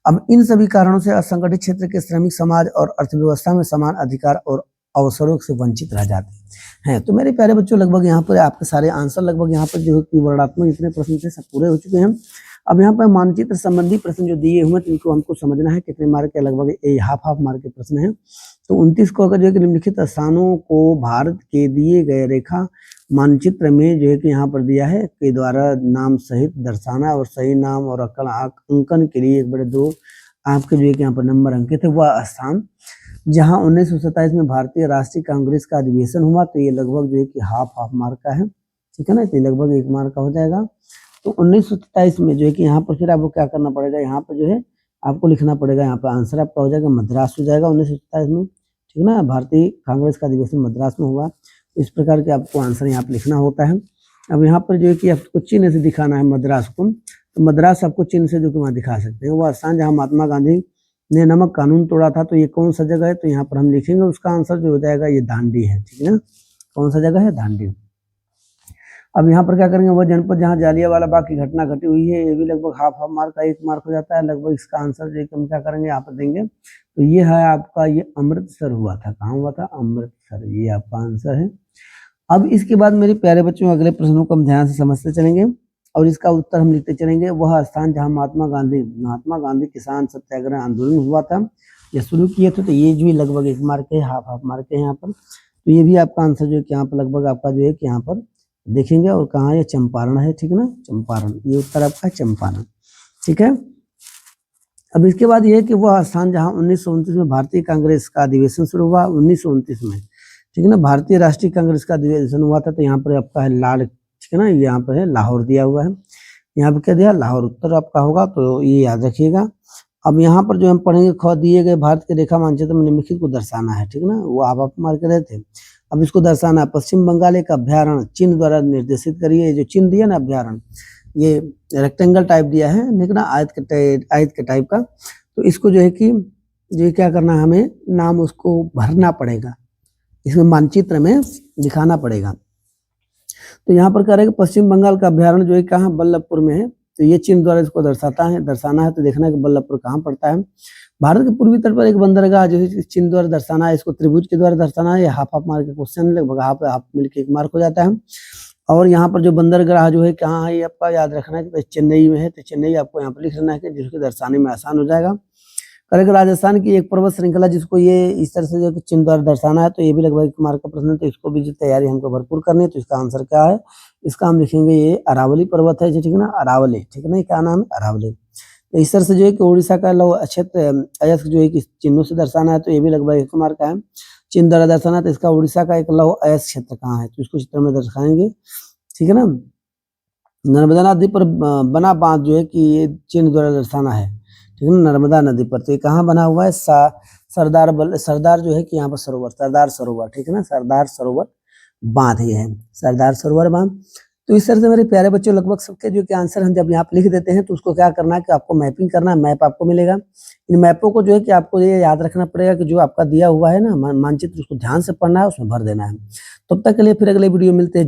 अब इन सभी कारणों से असंगठित क्षेत्र के श्रमिक समाज और अर्थव्यवस्था में समान अधिकार और अवसरों से वंचित रह जाते हैं। तो मेरे प्यारे बच्चों, लगभग यहाँ पर आपके सारे आंसर लगभग यहाँ पर जो है कि वर्णनात्मक जितने प्रश्न थे सब पूरे हो चुके हैं। अब यहाँ पर मानचित्र संबंधी प्रश्न जो दिए हुए हैं तो इनको हमको समझना है कितने मार्क के, लगभग हाफ मार्क के प्रश्न हैं। तो 29 को अगर जो है कि निम्नलिखित स्थानों को भारत के दिए गए रेखा मानचित्र में जो है कि यहाँ पर दिया है के द्वारा नाम सहित दर्शाना और सही नाम और अंकन के लिए एक बड़े 2 आपके जो है कि यहाँ पर नंबर अंकित है। वह स्थान जहाँ 1927 में भारतीय राष्ट्रीय कांग्रेस का अधिवेशन हुआ, तो ये लगभग जो है कि हाफ मार्क का है, ठीक है ना, तो लगभग 1 मार्क का हो जाएगा। तो 1927 में जो है कि यहाँ पर फिर आपको क्या करना पड़ेगा, यहाँ पर जो है आपको लिखना पड़ेगा, यहाँ पर आंसर आपका हो जाएगा मद्रास हो जाएगा 1927 में, ठीक है ना, भारतीय कांग्रेस का अधिवेशन मद्रास में हुआ। इस प्रकार के आपको आंसर यहाँ पर लिखना होता है। अब यहाँ पर जो है कि आपको चिन्ह से दिखाना है मद्रास को, तो मद्रास आपको चिन्ह से जो कि वहाँ दिखा सकते हैं। वह स्थान जहाँ महात्मा गांधी ने नमक कानून तोड़ा था, तो ये कौन सा जगह है, तो यहाँ पर हम लिखेंगे उसका आंसर जो हो जाएगा ये दांडी है, ठीक है ना, कौन सा जगह है, दांडी। अब यहाँ पर क्या करेंगे, वह जनपद जहाँ जालियांवाला बाग की घटना घटी हुई है, ये भी लगभग हाफ मार्क का 1 मार्क हो जाता है। लगभग इसका आंसर जो हम क्या करेंगे यहाँ पर देंगे, तो ये है आपका, ये अमृतसर हुआ था, कहाँ हुआ था, अमृतसर, ये आपका आंसर है। अब इसके बाद मेरे प्यारे बच्चों अगले प्रश्नों को हम ध्यान से समझते चलेंगे और इसका उत्तर हम लिखते चलेंगे। वह स्थान जहाँ महात्मा गांधी किसान सत्याग्रह आंदोलन हुआ था, ये शुरू किए थे, तो ये जो लगभग 1 मार्क है, हाफ मार्क है यहाँ पर। तो ये भी आपका आंसर जो है कि यहाँ पर लगभग आपका जो है कि यहाँ पर देखेंगे, और कहाँ ये चंपारण है, ठीक है ना, चंपारण, ये उत्तर आपका चंपारण, ठीक है। अब इसके बाद ये है कि वह स्थान जहाँ 1929 में भारतीय कांग्रेस का अधिवेशन शुरू हुआ, 1929 में, ठीक है ना, भारतीय राष्ट्रीय कांग्रेस का अधिवेशन हुआ था, तो यहाँ पर आपका है लाल, ठीक है ना, यहाँ पर है लाहौर दिया हुआ है, यहाँ पर क्या दिया, लाहौर उत्तर आपका होगा, तो ये याद रखिएगा। अब यहाँ पर जो हम पढ़ेंगे, ख दिए गए भारत के रेखा मानचित्र में निम्नलिखित को दर्शाना है, ठीक है ना, वो आप मार के देते। अब इसको दर्शाना है, पश्चिम बंगाल एक अभ्यारण्य चिन्ह द्वारा निर्देशित करिए। जो चिन्ह दिया ना अभ्यारण्य, ये रेक्टेंगल टाइप दिया है, लेकिन ना आयत के टाइप का, तो इसको जो है कि जो क्या करना है, हमें नाम उसको भरना पड़ेगा, इसमें मानचित्र में दिखाना पड़ेगा। तो यहाँ पर कह रहे हैं कि पश्चिम बंगाल का अभ्यारण्य जो है कहाँ, बल्लभपुर में है, तो ये चिन्ह द्वारा इसको दर्शाना है। तो देखना है कि बल्लभपुर कहाँ पड़ता है। भारत के पूर्वी तट पर एक बंदरगाह जो है चिन्ह द्वारा दर्शाना है, इसको त्रिभुज के द्वारा दर्शाना है। ये हाफ मार्क का क्वेश्चन, लगभग हाफ मिलकर 1 मार्क हो जाता है। और यहाँ पर जो बंदरगाह जो है कहाँ है, ये आपका याद रखना है कि चेन्नई में है, तो चेन्नई आपको यहाँ पर लिख लेना है कि जिसको दर्शाने में आसान हो जाएगा। करेगा राजस्थान की एक पर्वत श्रृंखला जिसको ये इस तरह से जो चिन्ह द्वारा दर्शाना है, तो ये भी लगभग 1 मार्क का प्रश्न है। तो इसको भी जो तैयारी हमको भरपूर करनी है, तो इसका आंसर क्या है, इसका हम लिखेंगे ये अरावली पर्वत है, ठीक है ना, अरावली, ठीक है ना, क्या नाम है, अरावली। तो इस तरह से जो है कि उड़ीसा का लौह क्षेत्र अयस्क जो है कि चिन्हों से दर्शाना है, तो ये भी लगभग 1 मार्क का है। चिन्ह द्वारा दर्शाना, तो इसका उड़ीसा का एक लौह अयस्क क्षेत्र कहाँ है, तो इसको चित्र में दर्शाएंगे, ठीक है ना। नर्मदा नदी पर बना बांध जो है कि ये चिन्ह द्वारा दर्शाना है, ठीक है ना, नर्मदा नदी पर, तो ये कहाँ बना हुआ है, सरदार जो है कि यहाँ पर सरदार सरोवर, ठीक है ना, सरदार सरोवर बांध ये है, सरदार सरोवर बांध। तो इस तरह से मेरे प्यारे बच्चों लगभग सबके जो कि आंसर हम जब यहाँ पे लिख देते हैं, तो उसको क्या करना है कि आपको मैपिंग करना है, मैप आपको मिलेगा। इन मैपों को जो है कि आपको ये याद रखना पड़ेगा कि जो आपका दिया हुआ है ना मानचित्र, उसको ध्यान से पढ़ना है, उसमें भर देना है। तब तक के लिए फिर अगले वीडियो मिलते हैं।